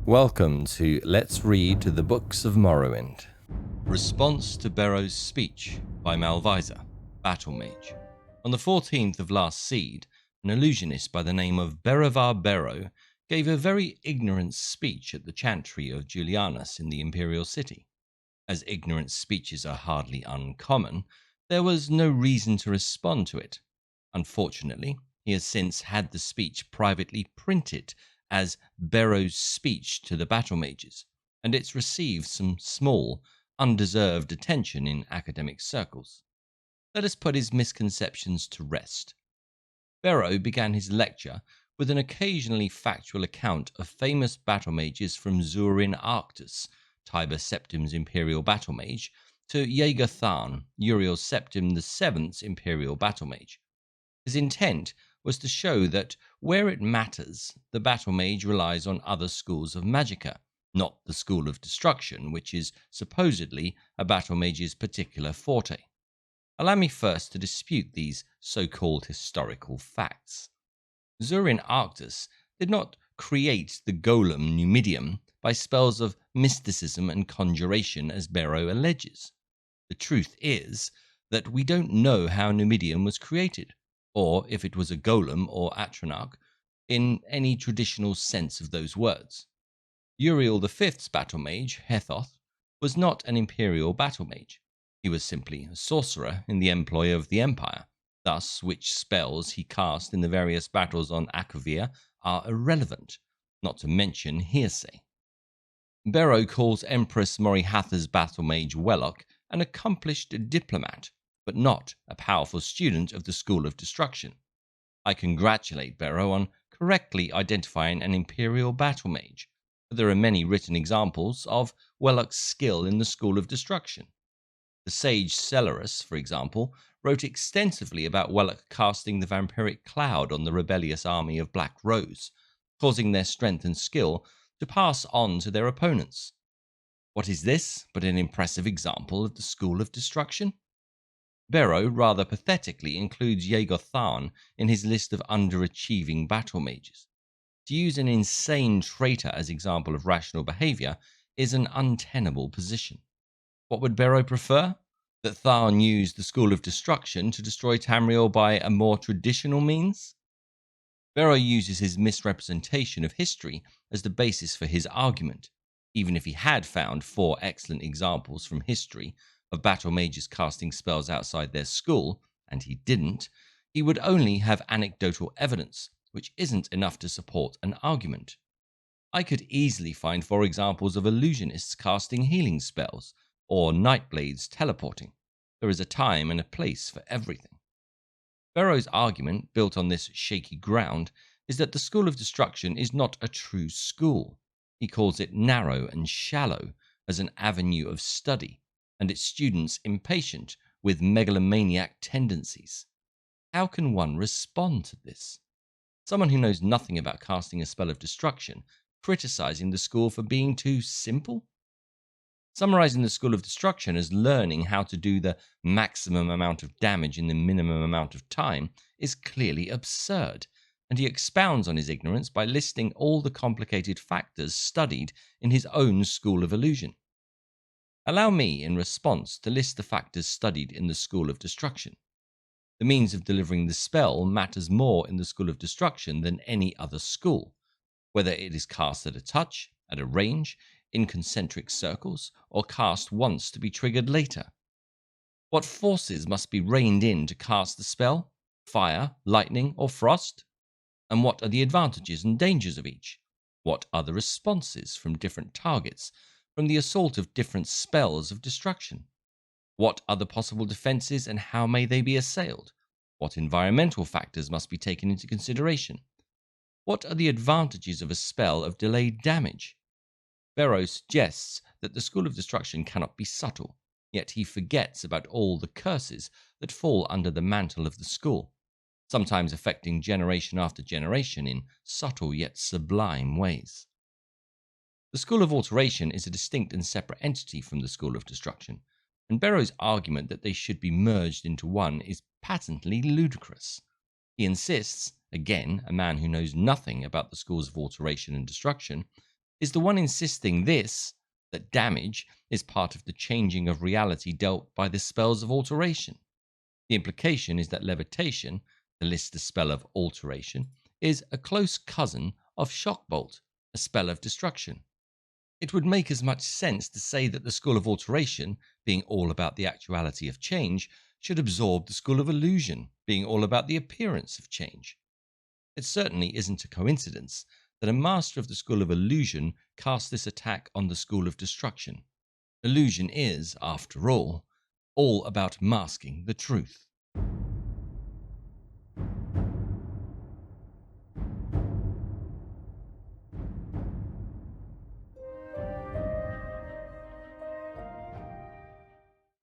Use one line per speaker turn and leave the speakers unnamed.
Welcome to Let's Read the Books of Morrowind. Response to Bero's Speech by Malvisor, Battle Mage. On the 14th of last seed, an illusionist by the name of Bero gave a very ignorant speech at the chantry of Julianus in the Imperial City. As ignorant speeches are hardly uncommon, there was no reason to respond to it. Unfortunately, he has since had the speech privately printed as Bero's speech to the battle mages, and it's received some small, undeserved attention in academic circles. Let us put his misconceptions to rest. Bero began his lecture with an occasionally factual account of famous battle mages from Zurin Arctus, Tiber Septim's imperial battle mage, to Jaeger Tharn, Uriel Septim VII's imperial battle mage. His intent was to show that where it matters, the battle mage relies on other schools of magicka, not the school of destruction, which is supposedly a battle mage's particular forte. Allow me first to dispute these so-called historical facts. Zurin Arctus did not create the golem Numidium by spells of mysticism and conjuration as Bero alleges. The truth is that we don't know how Numidium was created, or if it was a golem or atronach, in any traditional sense of those words. Uriel V's battle mage, Hethoth, was not an imperial battle mage. He was simply a sorcerer in the employ of the Empire. Thus, which spells he cast in the various battles on Akavir are irrelevant, not to mention hearsay. Bero calls Empress Morihatha's battle mage Wellock an accomplished diplomat, but not a powerful student of the School of Destruction. I congratulate Bero on correctly identifying an Imperial battle mage, but there are many written examples of Wellock's skill in the School of Destruction. The sage Celerus, for example, wrote extensively about Wellock casting the vampiric cloud on the rebellious army of Black Rose, causing their strength and skill to pass on to their opponents. What is this but an impressive example of the School of Destruction? Bero rather pathetically includes Jaeger Tharn in his list of underachieving battle mages. To use an insane traitor as example of rational behavior is an untenable position. What would Bero prefer? That Tharn used the School of Destruction to destroy Tamriel by a more traditional means? Bero uses his misrepresentation of history as the basis for his argument. Even if he had found 4 excellent examples from history of battle mages casting spells outside their school, and he didn't, he would only have anecdotal evidence, which isn't enough to support an argument. I could easily find 4 examples of illusionists casting healing spells, or nightblades teleporting. There is a time and a place for everything. Bero's argument, built on this shaky ground, is that the School of Destruction is not a true school. He calls it narrow and shallow as an avenue of study, and its students impatient with megalomaniac tendencies. How can one respond to this? Someone who knows nothing about casting a spell of destruction, criticizing the school for being too simple? Summarizing the School of Destruction as learning how to do the maximum amount of damage in the minimum amount of time is clearly absurd, and he expounds on his ignorance by listing all the complicated factors studied in his own School of Illusion. Allow me, in response, to list the factors studied in the School of Destruction. The means of delivering the spell matters more in the School of Destruction than any other school, whether it is cast at a touch, at a range, in concentric circles, or cast once to be triggered later. What forces must be reined in to cast the spell? Fire, lightning, or frost? And what are the advantages and dangers of each? What are the responses from different targets, from the assault of different spells of destruction? What are the possible defenses and how may they be assailed? What environmental factors must be taken into consideration? What are the advantages of a spell of delayed damage? Bero suggests that the School of Destruction cannot be subtle, yet he forgets about all the curses that fall under the mantle of the school, sometimes affecting generation after generation in subtle yet sublime ways. The School of Alteration is a distinct and separate entity from the School of Destruction, and Bero's argument that they should be merged into one is patently ludicrous. He insists, again a man who knows nothing about the schools of alteration and destruction, is the one insisting that damage is part of the changing of reality dealt by the spells of alteration. The implication is that levitation, to list the spell of alteration, is a close cousin of shockbolt, a spell of destruction. It would make as much sense to say that the school of alteration, being all about the actuality of change, should absorb the school of illusion, being all about the appearance of change. It certainly isn't a coincidence that a master of the school of illusion cast this attack on the school of destruction. Illusion is, after all about masking the truth.